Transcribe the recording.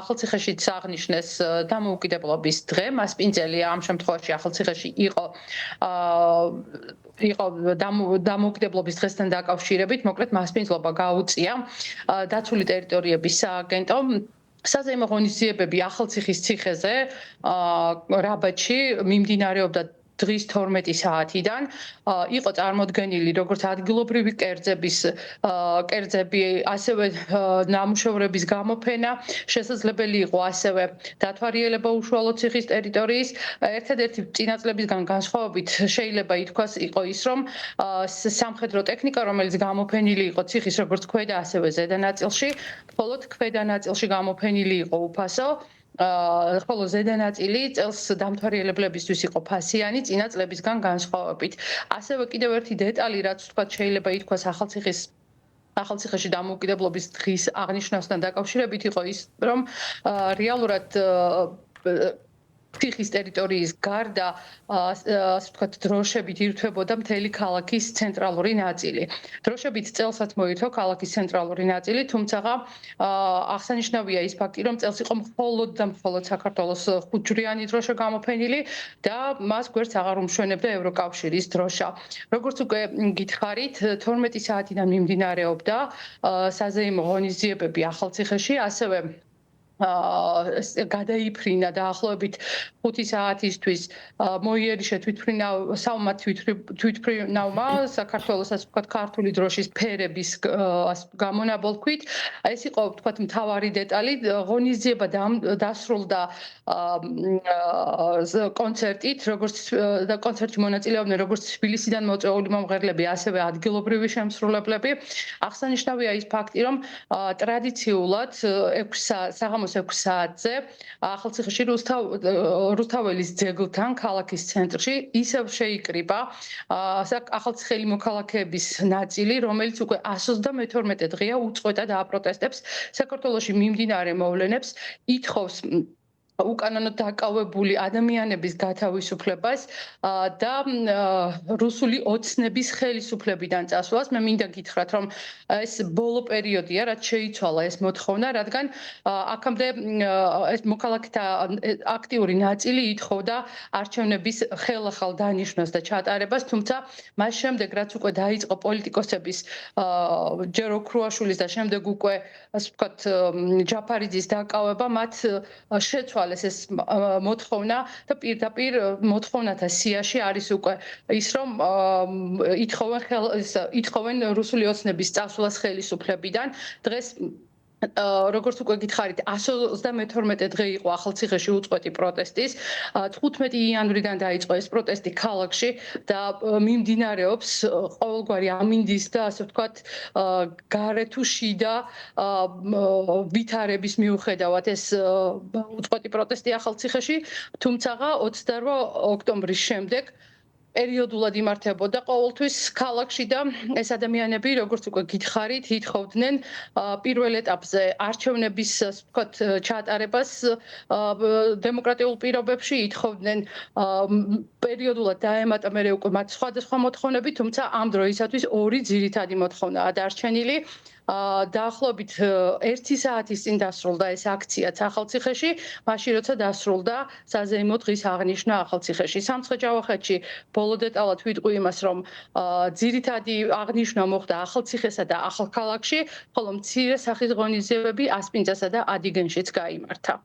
ახალციხეშიც აღნიშნეს დამოუკიდებლობის დღე, მასპინძელი ამ შემთხვევაში ახალციხეში იყო დამოუკიდებლობის დღესთან დაკავშირებით, მოკლედ მასპინძლობა გაუწია დაცული ტერიტორიების სააგენტომ საზეიმო ღონისძიებები ახალციხის ციხეზე რაბათში მიმდინარეობდა დღის 12 საათიდან იყო წარმოდგენილი როგორც ადგილობრივი კერძები, ასევე ნამუშევრების გამოფენა, შესაძლებელი იყო ასევე დათვალიერება უშუალოდ ციხის ტერიტორიის. ერთადერთი წინაწლებისგან განსხვავებით შეიძლება ითქვას იყო ის, რომ სამხედრო ტექნიკა, რომელიც გამოფენილი იყო ციხის როგორც ქვედა, ასევე ზედა ნაწილში, მხოლოდ ქვედა ნაწილში გამოფენილი იყო უფასო. ხოლო ზედა ნაწილი წელს დამთვალიერებლებისთვის იყო ფასიანი წინაწლებისგან განსხვავებით. ასევე კიდევ ერთი დეტალი, რაც თქვა შეიძლება ითქვას ახალციხეში დამოუკიდებლობის დღის აღნიშვნასთან დაკავშირებით იყო ის, რომ რეალურად ციხის ტერიტორიის გარდა, ასე ვთქვათ, დროშებით ირთვებოდა მთელი ქალაქის ცენტრალური ნაწილი. დროშებით წელსაც მოირთო ქალაქის ცენტრალური ნაწილი, თუმცა აღსანიშნავია ის ფაქტი, რომ წელს იყო მხოლოდ და მხოლოდ საქართველოს ხუთჯვრიანი დროშა გამოფენილი და მას გვერდს აღარ უმშვენებდა ევროკავშირის დროშა. როგორც უკვე გითხარით, 12 საათიდან მიმდინარეობდა საზეიმო ღონისძიებები ახალციხეში, ასევე გადაიფრინა დაახლოებით 5 საათისთვის მოიერიშე თვითმფრინავმა საქართველოს ასე ვთქვათ ქართული დროშის ფერების გამონაბოლქვით. ეს იყო ვთქვათ მთავარი დეტალი. ღონისძიება დასრულდა კონცერტით, კონცერტში მონაწილეობდნენ როგორც თბილისიდან მოწვეული მომღერლები, ასევე ადგილობრივი შემსრულებლები. აღსანიშნავია ის ფაქტი, რომ ტრადიციულად საღამოს 6 საათზე ახალციხეში რუსთაველის ძეგლთან ქალაქის ცენტრში ისევ შეიკრიბა ახალციხელი მოქალაქეების ნაწილი, რომელიც უკვე 132 დღეა უწყვეტად აპროტესტებს საქართველოში მიმდინარე მოვლენებს, ითხოვს უკანონოდ დაკავებული ადამიანების გათავისუფლებას და რუსული ოცნების ხელისუფლებიდან წასვლას. მე მინდა გითხრათ, რომ ეს ბოლო პერიოდია, რაც შეიცვალა ეს მოთხოვნა, რადგან აქამდე ეს მოქალაქეთა აქტიური ნაწილი ითხოვდა არჩევნების ხელახალ დანიშვნას და ჩატარებას, თუმცა მას შემდეგ, რაც უკვე დაიწყო პოლიტიკოსების ჯერ ოქრუაშვილის და შემდეგ უკვე ასე ვთქვათ ჯაფარიძის დაკავება, მათ შეცვალეს ეს მოთხოვნა და პირდაპირ მოთხოვნათა სიაში არის უკვე ის, რომ ითხოვენ რუსული ოცნების წასვლას ხელისუფლებიდან. დღეს როგორც უკვე გითხარით, 132 დღე იყო ახალციხეში უწყვეტი პროტესტის. 15 იანვრიდან დაიწყო ეს პროტესტი ქალაქში და მიმდინარეობს ყოველგვარი ამინდის და ასე ვთქვათ გარე თუ შიდა ვითარების მიუხედავად ეს უწყვეტი პროტესტი ახალციხეში, თუმცა 28 ოქტომბრის შემდეგ პერიოდულად იმართებოდა ყოველთვის ქალაქში და ეს ადამიანები, როგორც უკვე გითხარით, ითხოვდნენ პირველ ეტაპზე არჩევნების, ასე ვთქვათ, ჩატარებას დემოკრატიულ პირობებში, ითხოვდნენ პერიოდულად დაემატა მერე უკვე მათ სხვადასხვა მოთხოვნები, თუმცა ამ დროისათვის ორი ძირითადი მოთხოვნაა დარჩენილი. დაახლოებით 1 საათის წინ დასრულდა ეს აქციაც ახალციხეში, მაშინ როცა დასრულდა საზეიმო დღის აღნიშვნა ახალციხეში. სამცხე-ჯავახეთში ბოლო დეტალად ვიტყვი იმას, რომ ძირითადი აღნიშვნა მოხდა ახალციხესა და ახალქალაქში, ხოლო მცირე სახის ღონისძიებები ასპინძასა და ადიგენშიც გაიმართა.